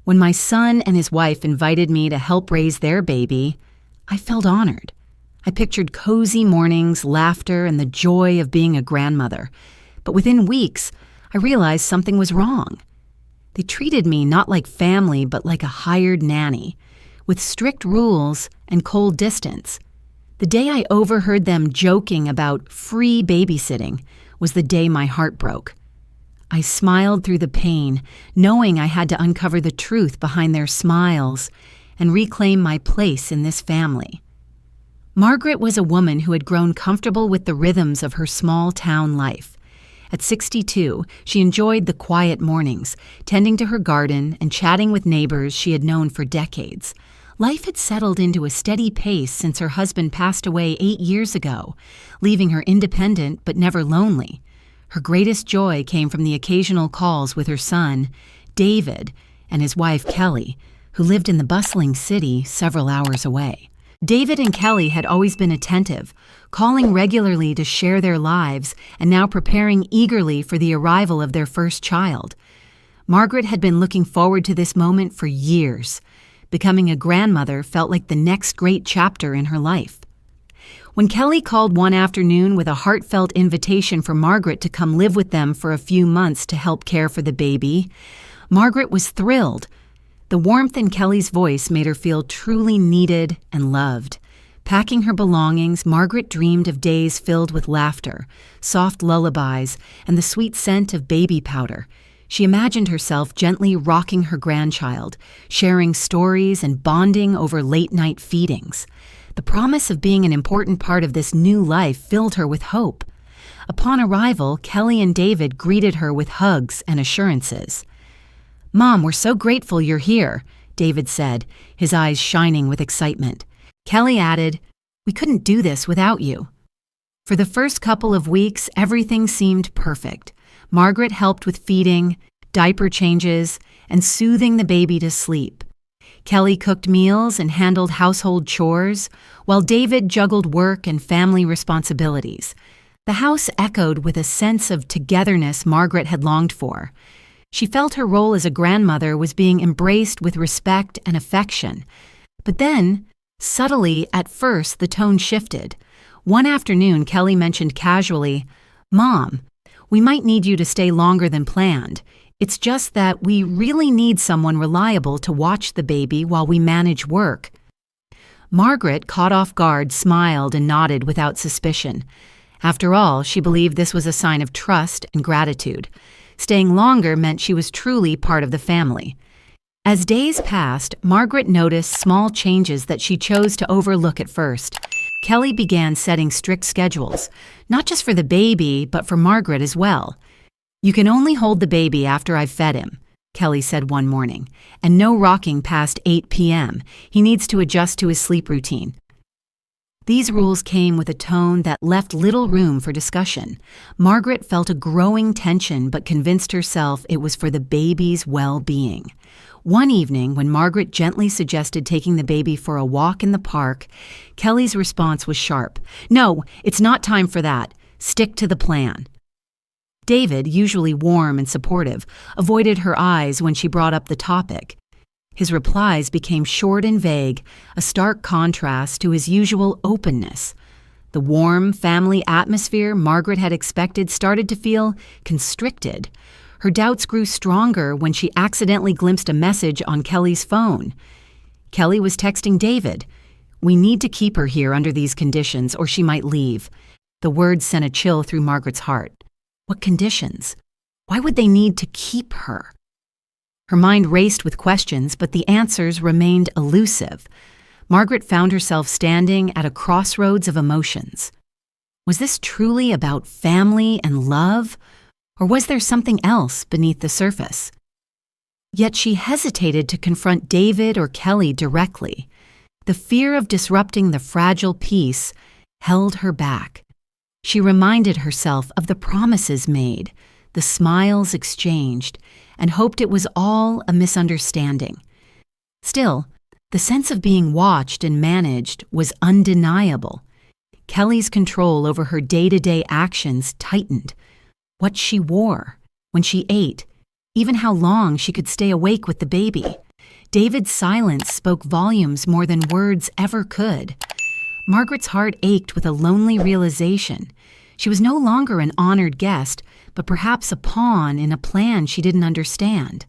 When my son and his wife invited me to help raise their baby, I felt honored. I pictured cozy mornings, laughter, and the joy of being a grandmother. But within weeks, I realized something was wrong. They treated me not like family, but like a hired nanny, with strict rules and cold distance. The day I overheard them joking about free babysitting was the day my heart broke. I smiled through the pain, knowing I had to uncover the truth behind their smiles and reclaim my place in this family. Margaret was a woman who had grown comfortable with the rhythms of her small-town life. At 62, she enjoyed the quiet mornings, tending to her garden and chatting with neighbors she had known for decades. Life had settled into a steady pace since her husband passed away 8 years ago, leaving her independent but never lonely. Her greatest joy came from the occasional calls with her son, David, and his wife, Kelly, who lived in the bustling city several hours away. David and Kelly had always been attentive, calling regularly to share their lives and now preparing eagerly for the arrival of their first child. Margaret had been looking forward to this moment for years. Becoming a grandmother felt like the next great chapter in her life. When Kelly called one afternoon with a heartfelt invitation for Margaret to come live with them for a few months to help care for the baby, Margaret was thrilled. The warmth in Kelly's voice made her feel truly needed and loved. Packing her belongings, Margaret dreamed of days filled with laughter, soft lullabies, and the sweet scent of baby powder. She imagined herself gently rocking her grandchild, sharing stories and bonding over late-night feedings. The promise of being an important part of this new life filled her with hope. Upon arrival, Kelly and David greeted her with hugs and assurances. "Mom, we're so grateful you're here," David said, his eyes shining with excitement. Kelly added, "We couldn't do this without you." For the first couple of weeks, everything seemed perfect. Margaret helped with feeding, diaper changes, and soothing the baby to sleep. Kelly cooked meals and handled household chores, while David juggled work and family responsibilities. The house echoed with a sense of togetherness Margaret had longed for. She felt her role as a grandmother was being embraced with respect and affection. But then, subtly, at first, the tone shifted. One afternoon, Kelly mentioned casually, "Mom, we might need you to stay longer than planned. It's just that we really need someone reliable to watch the baby while we manage work." Margaret, caught off guard, smiled and nodded without suspicion. After all, she believed this was a sign of trust and gratitude. Staying longer meant she was truly part of the family. As days passed, Margaret noticed small changes that she chose to overlook at first. Kelly began setting strict schedules, not just for the baby, but for Margaret as well. "You can only hold the baby after I've fed him," Kelly said one morning, "and no rocking past 8 p.m. He needs to adjust to his sleep routine." These rules came with a tone that left little room for discussion. Margaret felt a growing tension but convinced herself it was for the baby's well-being. One evening, when Margaret gently suggested taking the baby for a walk in the park, Kelly's response was sharp. "No, it's not time for that. Stick to the plan." David, usually warm and supportive, avoided her eyes when she brought up the topic. His replies became short and vague, a stark contrast to his usual openness. The warm, family atmosphere Margaret had expected started to feel constricted. Her doubts grew stronger when she accidentally glimpsed a message on Kelly's phone. Kelly was texting David, "We need to keep her here under these conditions or she might leave." The words sent a chill through Margaret's heart. What conditions? Why would they need to keep her? Her mind raced with questions, but the answers remained elusive. Margaret found herself standing at a crossroads of emotions. Was this truly about family and love, or was there something else beneath the surface? Yet she hesitated to confront David or Kelly directly. The fear of disrupting the fragile peace held her back. She reminded herself of the promises made, the smiles exchanged, and hoped it was all a misunderstanding. Still, the sense of being watched and managed was undeniable. Kelly's control over her day-to-day actions tightened. What she wore, when she ate, even how long she could stay awake with the baby. David's silence spoke volumes more than words ever could. Margaret's heart ached with a lonely realization. She was no longer an honored guest, but perhaps a pawn in a plan she didn't understand.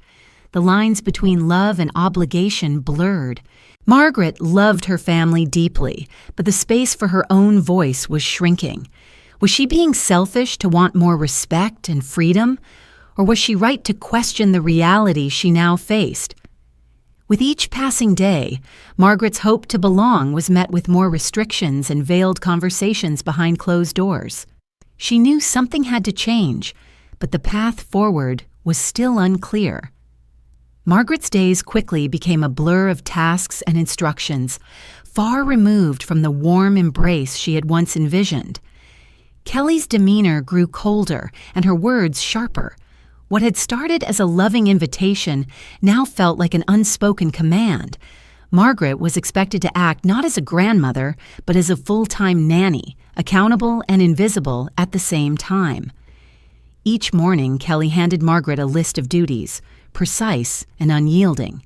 The lines between love and obligation blurred. Margaret loved her family deeply, but the space for her own voice was shrinking. Was she being selfish to want more respect and freedom? Or was she right to question the reality she now faced? With each passing day, Margaret's hope to belong was met with more restrictions and veiled conversations behind closed doors. She knew something had to change, but the path forward was still unclear. Margaret's days quickly became a blur of tasks and instructions, far removed from the warm embrace she had once envisioned. Kelly's demeanor grew colder and her words sharper. What had started as a loving invitation now felt like an unspoken command. Margaret was expected to act not as a grandmother, but as a full-time nanny, accountable and invisible at the same time. Each morning, Kelly handed Margaret a list of duties, precise and unyielding.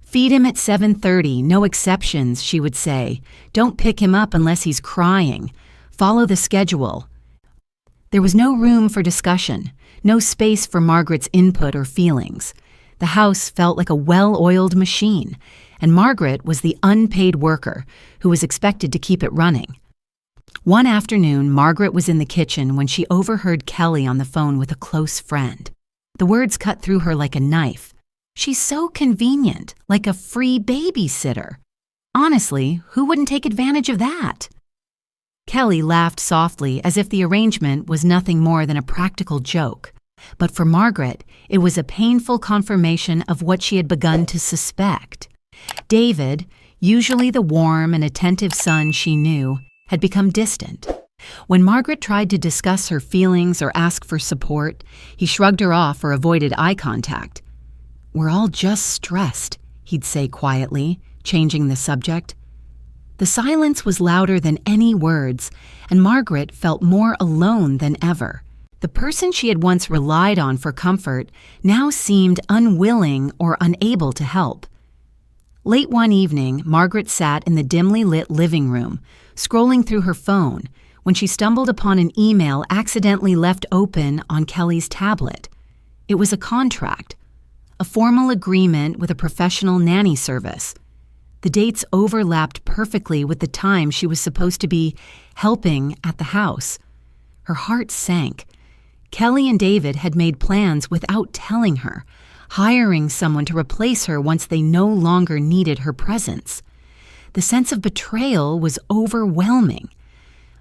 "Feed him at 7:30, no exceptions," she would say. "Don't pick him up unless he's crying. Follow the schedule." There was no room for discussion, no space for Margaret's input or feelings. The house felt like a well-oiled machine, and Margaret was the unpaid worker who was expected to keep it running. One afternoon, Margaret was in the kitchen when she overheard Kelly on the phone with a close friend. The words cut through her like a knife. "She's so convenient, like a free babysitter. Honestly, who wouldn't take advantage of that?" Kelly laughed softly as if the arrangement was nothing more than a practical joke. But for Margaret, it was a painful confirmation of what she had begun to suspect. David, usually the warm and attentive son she knew, had become distant. When Margaret tried to discuss her feelings or ask for support, he shrugged her off or avoided eye contact. "We're all just stressed," he'd say quietly, changing the subject. The silence was louder than any words, and Margaret felt more alone than ever. The person she had once relied on for comfort now seemed unwilling or unable to help. Late one evening, Margaret sat in the dimly lit living room, scrolling through her phone, when she stumbled upon an email accidentally left open on Kelly's tablet. It was a contract, a formal agreement with a professional nanny service. The dates overlapped perfectly with the time she was supposed to be helping at the house. Her heart sank. Kelly and David had made plans without telling her, hiring someone to replace her once they no longer needed her presence. The sense of betrayal was overwhelming.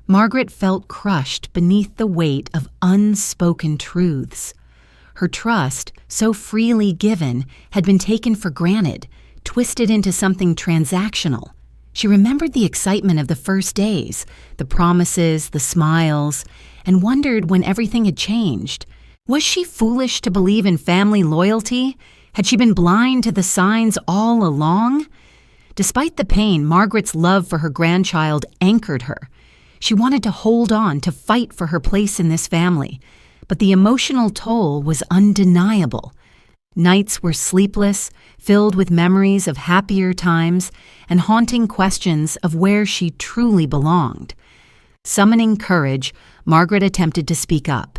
Margaret felt crushed beneath the weight of unspoken truths. Her trust, so freely given, had been taken for granted, twisted into something transactional. She remembered the excitement of the first days, the promises, the smiles, and wondered when everything had changed. Was she foolish to believe in family loyalty? Had she been blind to the signs all along? Despite the pain, Margaret's love for her grandchild anchored her. She wanted to hold on, to fight for her place in this family, but the emotional toll was undeniable. Nights were sleepless, filled with memories of happier times and haunting questions of where she truly belonged. Summoning courage, Margaret attempted to speak up.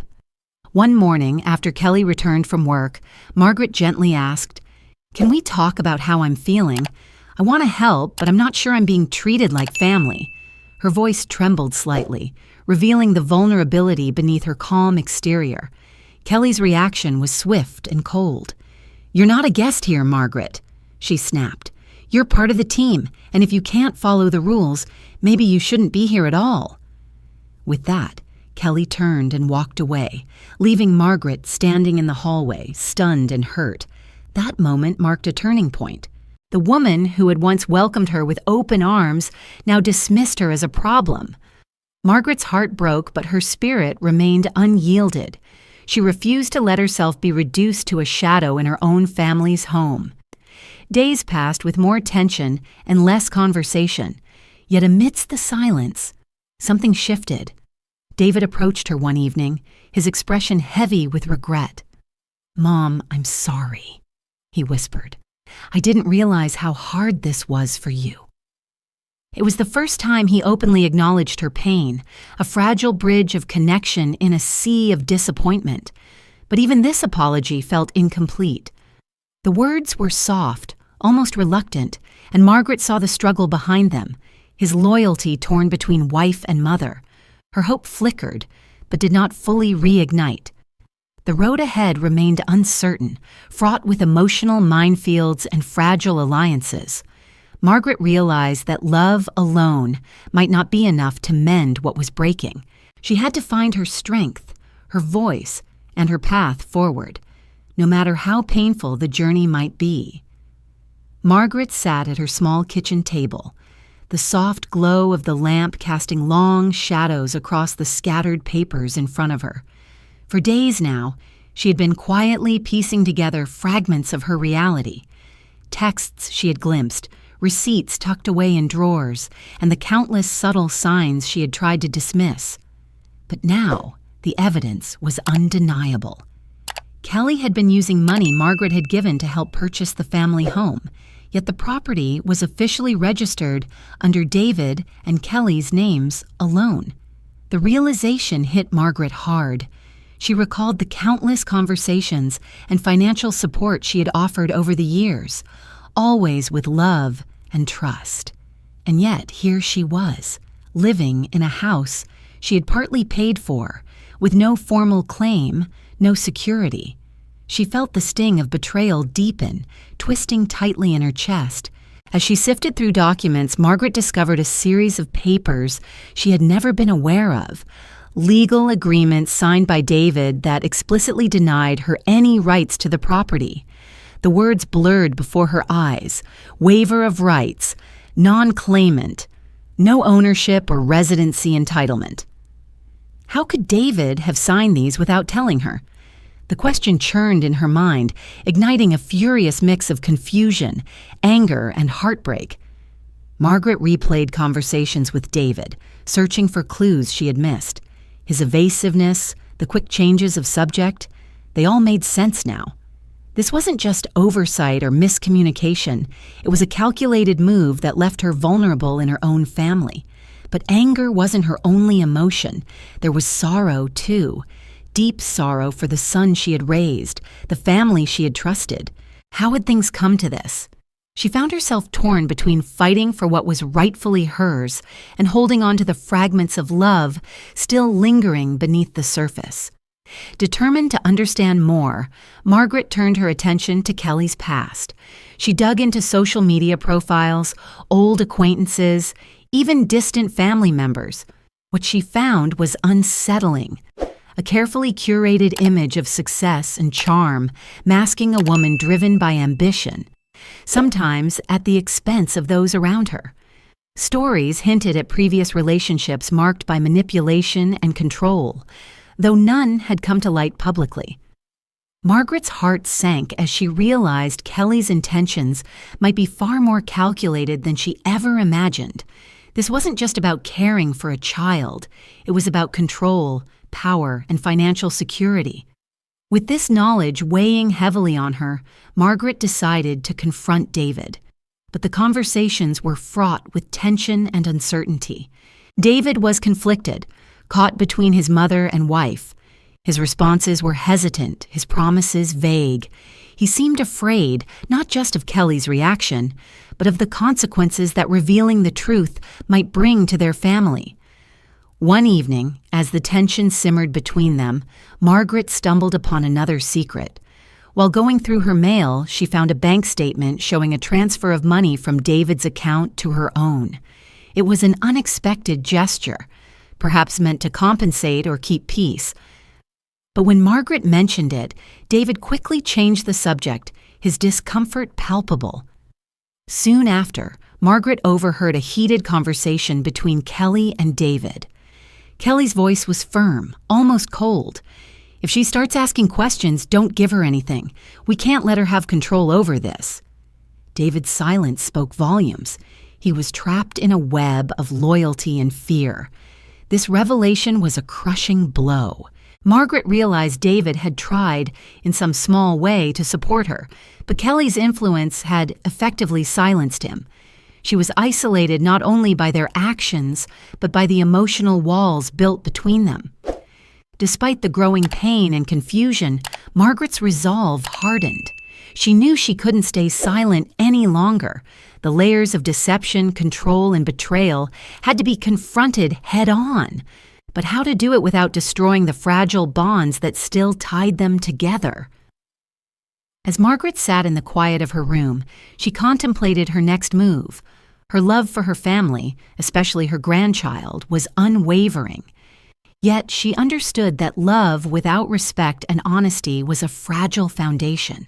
One morning, after Kelly returned from work, Margaret gently asked, "Can we talk about how I'm feeling? I want to help, but I'm not sure I'm being treated like family." Her voice trembled slightly, revealing the vulnerability beneath her calm exterior. Kelly's reaction was swift and cold. "You're not a guest here, Margaret," she snapped. "You're part of the team, and if you can't follow the rules, maybe you shouldn't be here at all." With that, Kelly turned and walked away, leaving Margaret standing in the hallway, stunned and hurt. That moment marked a turning point. The woman who had once welcomed her with open arms now dismissed her as a problem. Margaret's heart broke, but her spirit remained unyielded. She refused to let herself be reduced to a shadow in her own family's home. Days passed with more tension and less conversation. Yet amidst the silence, something shifted. David approached her one evening, his expression heavy with regret. "Mom, I'm sorry," he whispered. I didn't realize how hard this was for you." It was the first time he openly acknowledged her pain, a fragile bridge of connection in a sea of disappointment. But even this apology felt incomplete. The words were soft, almost reluctant, and Margaret saw the struggle behind them, his loyalty torn between wife and mother. Her hope flickered, but did not fully reignite. The road ahead remained uncertain, fraught with emotional minefields and fragile alliances. Margaret realized that love alone might not be enough to mend what was breaking. She had to find her strength, her voice, and her path forward, no matter how painful the journey might be. Margaret sat at her small kitchen table, the soft glow of the lamp casting long shadows across the scattered papers in front of her. For days now, she had been quietly piecing together fragments of her reality. Texts she had glimpsed, receipts tucked away in drawers, and the countless subtle signs she had tried to dismiss. But now, the evidence was undeniable. Kelly had been using money Margaret had given to help purchase the family home, yet the property was officially registered under David and Kelly's names alone. The realization hit Margaret hard. She recalled the countless conversations and financial support she had offered over the years, always with love and trust. And yet here she was, living in a house she had partly paid for, with no formal claim, no security. She felt the sting of betrayal deepen, twisting tightly in her chest. As she sifted through documents, Margaret discovered a series of papers she had never been aware of. Legal agreements signed by David that explicitly denied her any rights to the property. The words blurred before her eyes: waiver of rights, non-claimant, no ownership or residency entitlement. How could David have signed these without telling her? The question churned in her mind, igniting a furious mix of confusion, anger, and heartbreak. Margaret replayed conversations with David, searching for clues she had missed. His evasiveness, the quick changes of subject, they all made sense now. This wasn't just oversight or miscommunication. It was a calculated move that left her vulnerable in her own family. But anger wasn't her only emotion. There was sorrow, too. Deep sorrow for the son she had raised, the family she had trusted. How had things come to this? She found herself torn between fighting for what was rightfully hers and holding on to the fragments of love still lingering beneath the surface. Determined to understand more, Margaret turned her attention to Kelly's past. She dug into social media profiles, old acquaintances, even distant family members. What she found was unsettling. A carefully curated image of success and charm, masking a woman driven by ambition, sometimes at the expense of those around her. Stories hinted at previous relationships marked by manipulation and control, though none had come to light publicly. Margaret's heart sank as she realized Kelly's intentions might be far more calculated than she ever imagined. This wasn't just about caring for a child. It was about control, power, and financial security. With this knowledge weighing heavily on her, Margaret decided to confront David. But the conversations were fraught with tension and uncertainty. David was conflicted, caught between his mother and wife. His responses were hesitant, his promises vague. He seemed afraid, not just of Kelly's reaction, but of the consequences that revealing the truth might bring to their family. One evening, as the tension simmered between them, Margaret stumbled upon another secret. While going through her mail, she found a bank statement showing a transfer of money from David's account to her own. It was an unexpected gesture, perhaps meant to compensate or keep peace. But when Margaret mentioned it, David quickly changed the subject, his discomfort palpable. Soon after, Margaret overheard a heated conversation between Kelly and David. Kelly's voice was firm, almost cold. "If she starts asking questions, don't give her anything. We can't let her have control over this." David's silence spoke volumes. He was trapped in a web of loyalty and fear. This revelation was a crushing blow. Margaret realized David had tried, in some small way, to support her, but Kelly's influence had effectively silenced him. She was isolated not only by their actions, but by the emotional walls built between them. Despite the growing pain and confusion, Margaret's resolve hardened. She knew she couldn't stay silent any longer. The layers of deception, control, and betrayal had to be confronted head-on. But how to do it without destroying the fragile bonds that still tied them together? As Margaret sat in the quiet of her room, she contemplated her next move. Her love for her family, especially her grandchild, was unwavering. Yet she understood that love without respect and honesty was a fragile foundation.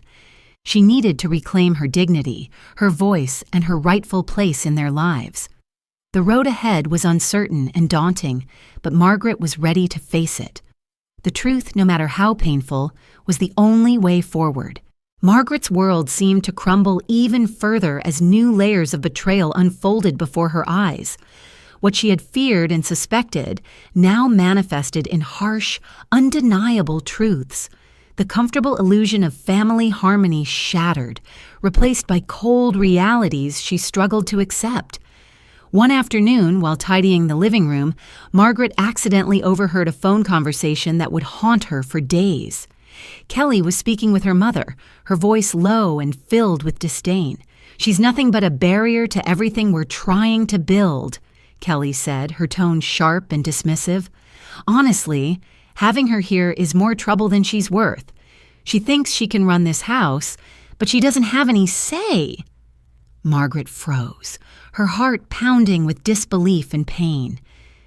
She needed to reclaim her dignity, her voice, and her rightful place in their lives. The road ahead was uncertain and daunting, but Margaret was ready to face it. The truth, no matter how painful, was the only way forward. Margaret's world seemed to crumble even further as new layers of betrayal unfolded before her eyes. What she had feared and suspected now manifested in harsh, undeniable truths. The comfortable illusion of family harmony shattered, replaced by cold realities she struggled to accept. One afternoon, while tidying the living room, Margaret accidentally overheard a phone conversation that would haunt her for days. Kelly was speaking with her mother, her voice low and filled with disdain. "She's nothing but a barrier to everything we're trying to build," Kelly said, her tone sharp and dismissive. "Honestly, having her here is more trouble than she's worth. She thinks she can run this house, but she doesn't have any say." Margaret froze, her heart pounding with disbelief and pain.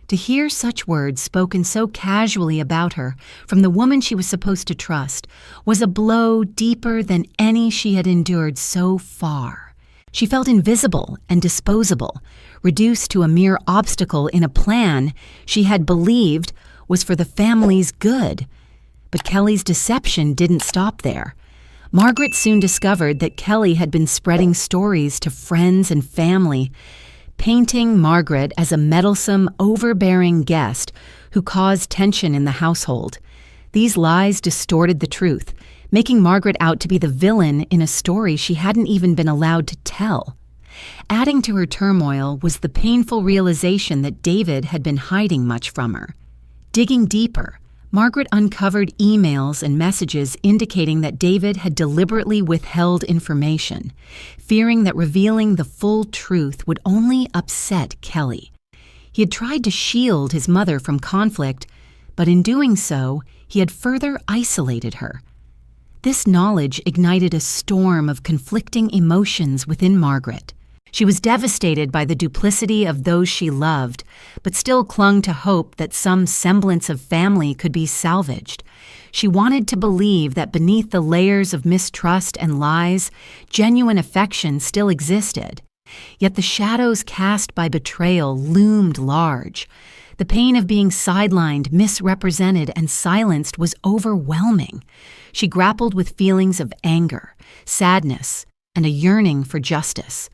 To hear such words spoken so casually about her from the woman she was supposed to trust was a blow deeper than any she had endured so far. She felt invisible and disposable, reduced to a mere obstacle in a plan she had believed was for the family's good. But Kelly's deception didn't stop there. Margaret soon discovered that Kelly had been spreading stories to friends and family, painting Margaret as a meddlesome, overbearing guest who caused tension in the household. These lies distorted the truth, making Margaret out to be the villain in a story she hadn't even been allowed to tell. Adding to her turmoil was the painful realization that David had been hiding much from her. Digging deeper, Margaret uncovered emails and messages indicating that David had deliberately withheld information, fearing that revealing the full truth would only upset Kelly. He had tried to shield his mother from conflict, but in doing so, he had further isolated her. This knowledge ignited a storm of conflicting emotions within Margaret. She was devastated by the duplicity of those she loved, but still clung to hope that some semblance of family could be salvaged. She wanted to believe that beneath the layers of mistrust and lies, genuine affection still existed. Yet the shadows cast by betrayal loomed large. The pain of being sidelined, misrepresented, and silenced was overwhelming. She grappled with feelings of anger, sadness, and a yearning for justice.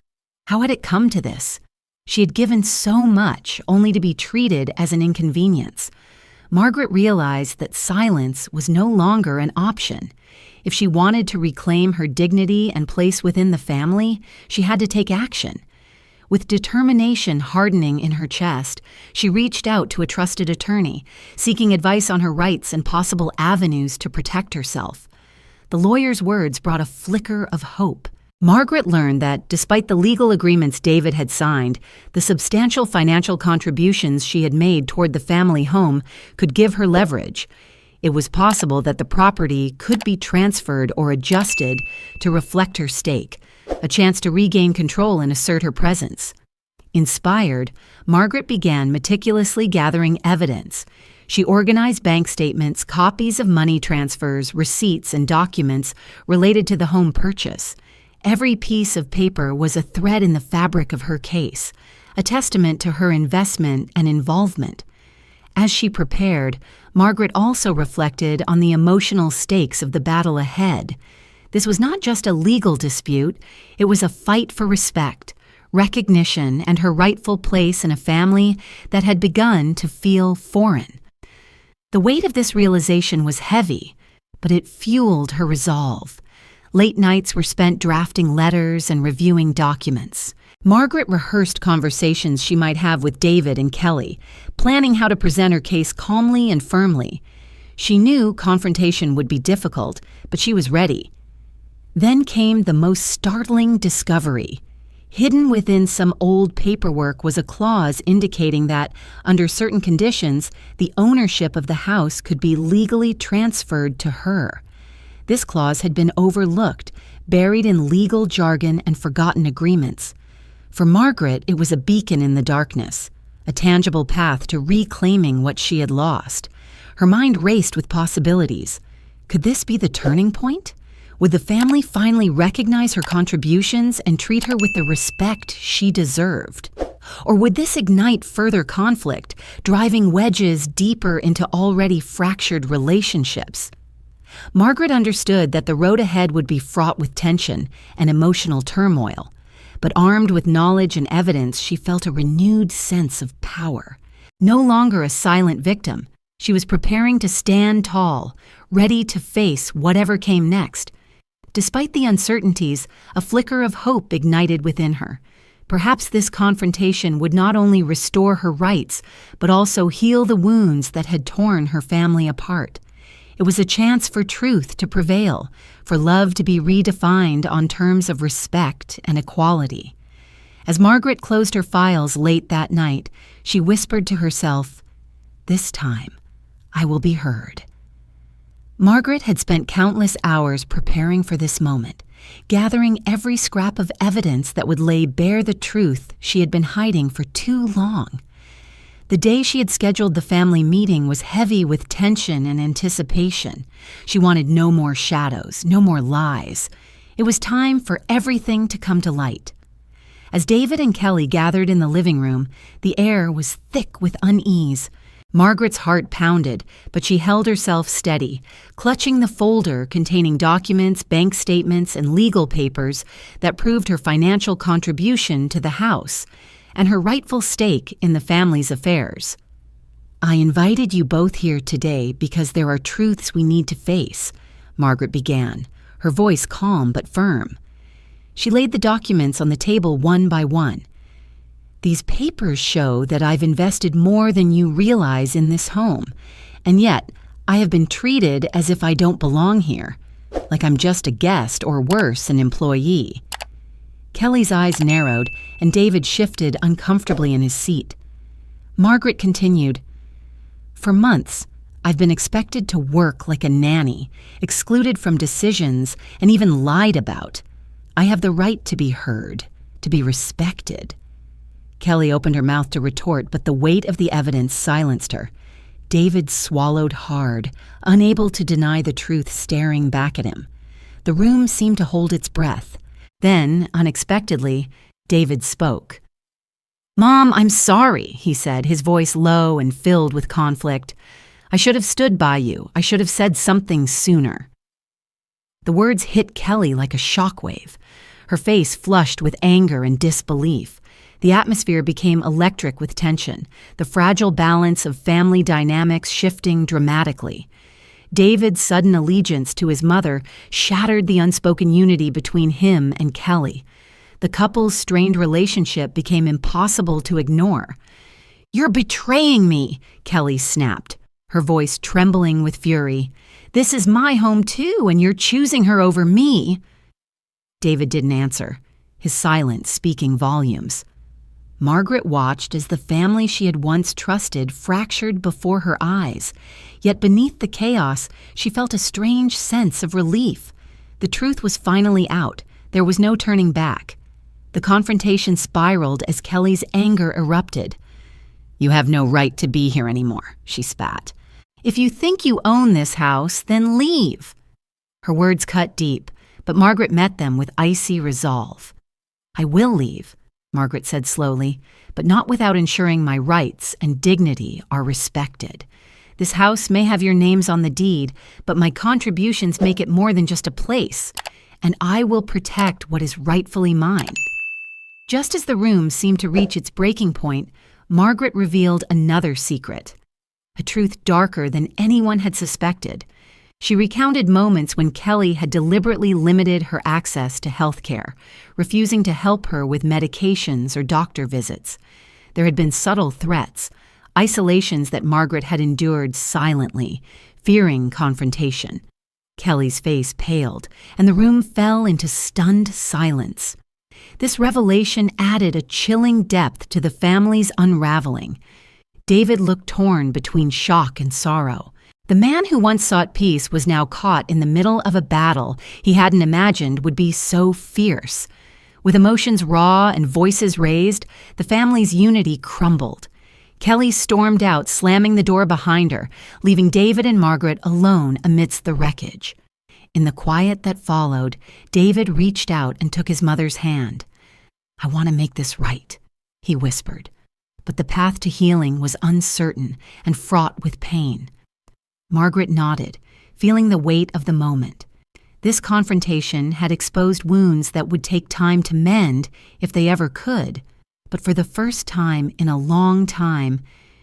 How had it come to this? She had given so much only to be treated as an inconvenience. Margaret realized that silence was no longer an option. If she wanted to reclaim her dignity and place within the family, she had to take action. With determination hardening in her chest, she reached out to a trusted attorney, seeking advice on her rights and possible avenues to protect herself. The lawyer's words brought a flicker of hope. Margaret learned that, despite the legal agreements David had signed, the substantial financial contributions she had made toward the family home could give her leverage. It was possible that the property could be transferred or adjusted to reflect her stake, a chance to regain control and assert her presence. Inspired, Margaret began meticulously gathering evidence. She organized bank statements, copies of money transfers, receipts, and documents related to the home purchase. Every piece of paper was a thread in the fabric of her case, a testament to her investment and involvement. As she prepared, Margaret also reflected on the emotional stakes of the battle ahead. This was not just a legal dispute, it was a fight for respect, recognition, and her rightful place in a family that had begun to feel foreign. The weight of this realization was heavy, but it fueled her resolve. Late nights were spent drafting letters and reviewing documents. Margaret rehearsed conversations she might have with David and Kelly, planning how to present her case calmly and firmly. She knew confrontation would be difficult, but she was ready. Then came the most startling discovery. Hidden within some old paperwork was a clause indicating that, under certain conditions, the ownership of the house could be legally transferred to her. This clause had been overlooked, buried in legal jargon and forgotten agreements. For Margaret, it was a beacon in the darkness, a tangible path to reclaiming what she had lost. Her mind raced with possibilities. Could this be the turning point? Would the family finally recognize her contributions and treat her with the respect she deserved? Or would this ignite further conflict, driving wedges deeper into already fractured relationships? Margaret understood that the road ahead would be fraught with tension and emotional turmoil, but armed with knowledge and evidence, she felt a renewed sense of power. No longer a silent victim, she was preparing to stand tall, ready to face whatever came next. Despite the uncertainties, a flicker of hope ignited within her. Perhaps this confrontation would not only restore her rights, but also heal the wounds that had torn her family apart. It was a chance for truth to prevail, for love to be redefined on terms of respect and equality. As Margaret closed her files late that night, she whispered to herself, "This time, I will be heard." Margaret had spent countless hours preparing for this moment, gathering every scrap of evidence that would lay bare the truth she had been hiding for too long. The day she had scheduled the family meeting was heavy with tension and anticipation. She wanted no more shadows, no more lies. It was time for everything to come to light. As David and Kelly gathered in the living room, the air was thick with unease. Margaret's heart pounded, but she held herself steady, clutching the folder containing documents, bank statements, and legal papers that proved her financial contribution to the house and her rightful stake in the family's affairs. "I invited you both here today because there are truths we need to face," Margaret began, her voice calm but firm. She laid the documents on the table one by one. "These papers show that I've invested more than you realize in this home, and yet I have been treated as if I don't belong here, like I'm just a guest or worse, an employee." Kelly's eyes narrowed, and David shifted uncomfortably in his seat. Margaret continued, "For months, I've been expected to work like a nanny, excluded from decisions, and even lied about. I have the right to be heard, to be respected." Kelly opened her mouth to retort, but the weight of the evidence silenced her. David swallowed hard, unable to deny the truth staring back at him. The room seemed to hold its breath. Then, unexpectedly, David spoke. "Mom, I'm sorry," he said, his voice low and filled with conflict. "I should have stood by you. I should have said something sooner." The words hit Kelly like a shockwave. Her face flushed with anger and disbelief. The atmosphere became electric with tension, the fragile balance of family dynamics shifting dramatically. David's sudden allegiance to his mother shattered the unspoken unity between him and Kelly. The couple's strained relationship became impossible to ignore. "You're betraying me," Kelly snapped, her voice trembling with fury. "This is my home too, and you're choosing her over me." David didn't answer, his silence speaking volumes. Margaret watched as the family she had once trusted fractured before her eyes. Yet beneath the chaos, she felt a strange sense of relief. The truth was finally out. There was no turning back. The confrontation spiraled as Kelly's anger erupted. "You have no right to be here anymore," she spat. "If you think you own this house, then leave." Her words cut deep, but Margaret met them with icy resolve. "I will leave," Margaret said slowly, "but not without ensuring my rights and dignity are respected. This house may have your names on the deed, but my contributions make it more than just a place, and I will protect what is rightfully mine." Just as the room seemed to reach its breaking point, Margaret revealed another secret. a truth darker than anyone had suspected. She recounted moments when Kelly had deliberately limited her access to health care, refusing to help her with medications or doctor visits. There had been subtle threats, isolations that Margaret had endured silently, fearing confrontation. Kelly's face paled, and the room fell into stunned silence. This revelation added a chilling depth to the family's unraveling. David looked torn between shock and sorrow. The man who once sought peace was now caught in the middle of a battle he hadn't imagined would be so fierce. With emotions raw and voices raised, the family's unity crumbled. Kelly stormed out, slamming the door behind her, leaving David and Margaret alone amidst the wreckage. In the quiet that followed, David reached out and took his mother's hand. "I want to make this right," he whispered. But the path to healing was uncertain and fraught with pain. Margaret nodded, feeling the weight of the moment. This confrontation had exposed wounds that would take time to mend if they ever could. But for the first time in a long time,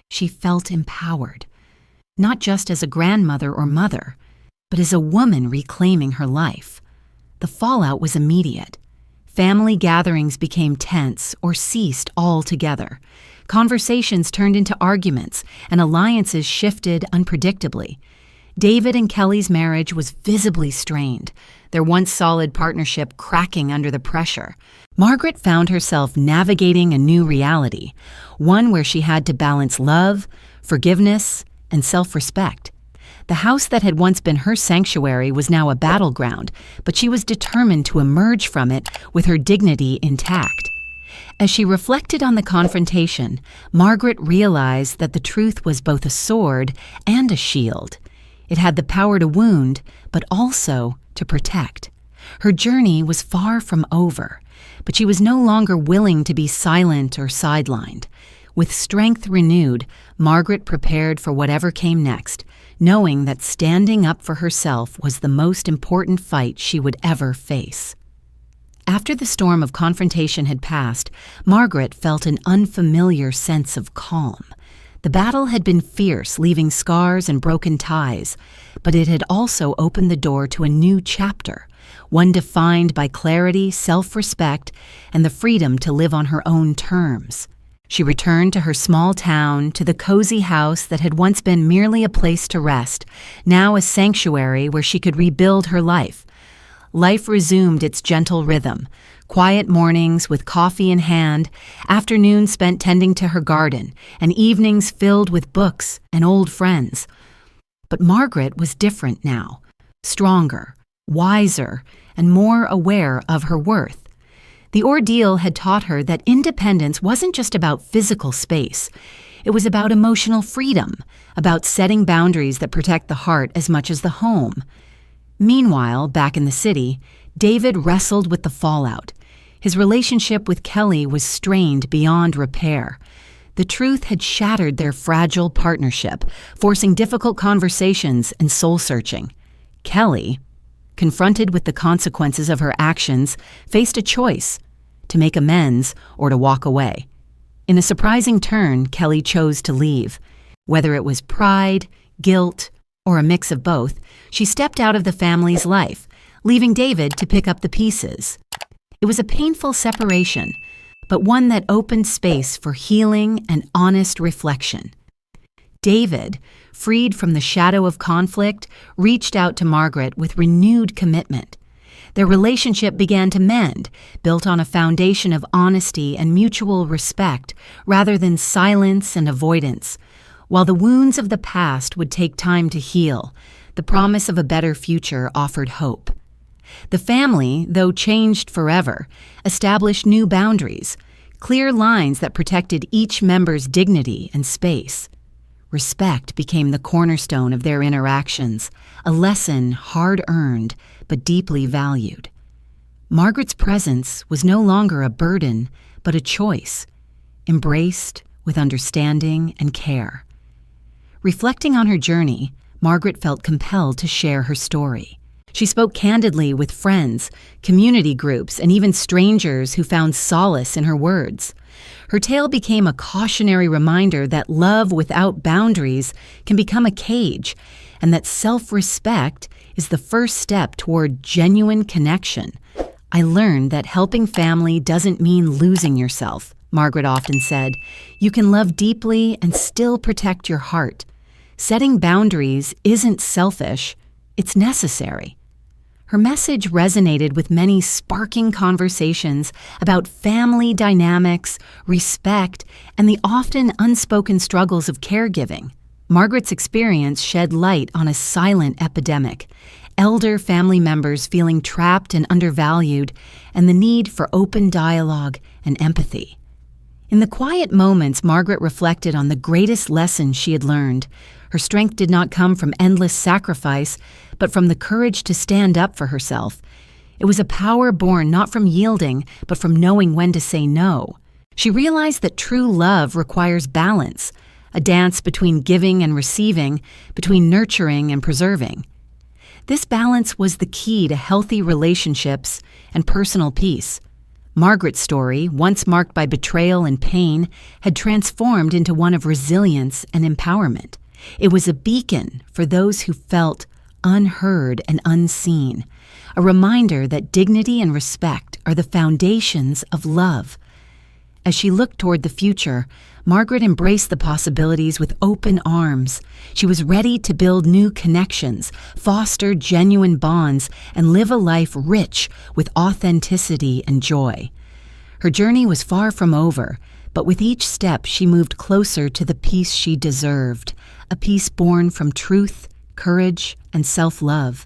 she felt empowered. Not just as a grandmother or mother, but as a woman reclaiming her life. The fallout was immediate. Family gatherings became tense or ceased altogether. Conversations turned into arguments, and alliances shifted unpredictably. David and Kelly's marriage was visibly strained, their once solid partnership cracking under the pressure. Margaret found herself navigating a new reality, one where she had to balance love, forgiveness, and self-respect. The house that had once been her sanctuary was now a battleground, but she was determined to emerge from it with her dignity intact. As she reflected on the confrontation, Margaret realized that the truth was both a sword and a shield. It had the power to wound, but also to protect. Her journey was far from over, but she was no longer willing to be silent or sidelined. With strength renewed, Margaret prepared for whatever came next, knowing that standing up for herself was the most important fight she would ever face. After the storm of confrontation had passed, Margaret felt an unfamiliar sense of calm. The battle had been fierce, leaving scars and broken ties, but it had also opened the door to a new chapter, one defined by clarity, self-respect, and the freedom to live on her own terms. She returned to her small town, to the cozy house that had once been merely a place to rest, now a sanctuary where she could rebuild her life. Life resumed its gentle rhythm, quiet mornings with coffee in hand, afternoons spent tending to her garden, and evenings filled with books and old friends. But Margaret was different now, stronger, wiser, and more aware of her worth. The ordeal had taught her that independence wasn't just about physical space. It was about emotional freedom, about setting boundaries that protect the heart as much as the home. Meanwhile, back in the city, David wrestled with the fallout. His relationship with Kelly was strained beyond repair. The truth had shattered their fragile partnership, forcing difficult conversations and soul-searching. Kelly, confronted with the consequences of her actions, faced a choice: to make amends or to walk away. In a surprising turn, Kelly chose to leave. Whether it was pride, guilt, or a mix of both, she stepped out of the family's life, leaving David to pick up the pieces. It was a painful separation, but one that opened space for healing and honest reflection. David, freed from the shadow of conflict, reached out to Margaret with renewed commitment. Their relationship began to mend, built on a foundation of honesty and mutual respect rather than silence and avoidance. While the wounds of the past would take time to heal, the promise of a better future offered hope. The family, though changed forever, established new boundaries, clear lines that protected each member's dignity and space. Respect became the cornerstone of their interactions, a lesson hard-earned but deeply valued. Margaret's presence was no longer a burden, but a choice, embraced with understanding and care. Reflecting on her journey, Margaret felt compelled to share her story. She spoke candidly with friends, community groups, and even strangers who found solace in her words. Her tale became a cautionary reminder that love without boundaries can become a cage, and that self-respect is the first step toward genuine connection. "I learned that helping family doesn't mean losing yourself," Margaret often said. "You can love deeply and still protect your heart. Setting boundaries isn't selfish, it's necessary." Her message resonated with many, sparking conversations about family dynamics, respect, and the often unspoken struggles of caregiving. Margaret's experience shed light on a silent epidemic: elder family members feeling trapped and undervalued, and the need for open dialogue and empathy. In the quiet moments, Margaret reflected on the greatest lessons she had learned. Her strength did not come from endless sacrifice, but from the courage to stand up for herself. It was a power born not from yielding, but from knowing when to say no. She realized that true love requires balance, a dance between giving and receiving, between nurturing and preserving. This balance was the key to healthy relationships and personal peace. Margaret's story, once marked by betrayal and pain, had transformed into one of resilience and empowerment. It was a beacon for those who felt unheard and unseen, a reminder that dignity and respect are the foundations of love. As she looked toward the future, Margaret embraced the possibilities with open arms. She was ready to build new connections, foster genuine bonds, and live a life rich with authenticity and joy. Her journey was far from over, but with each step she moved closer to the peace she deserved, a peace born from truth, courage, and self-love.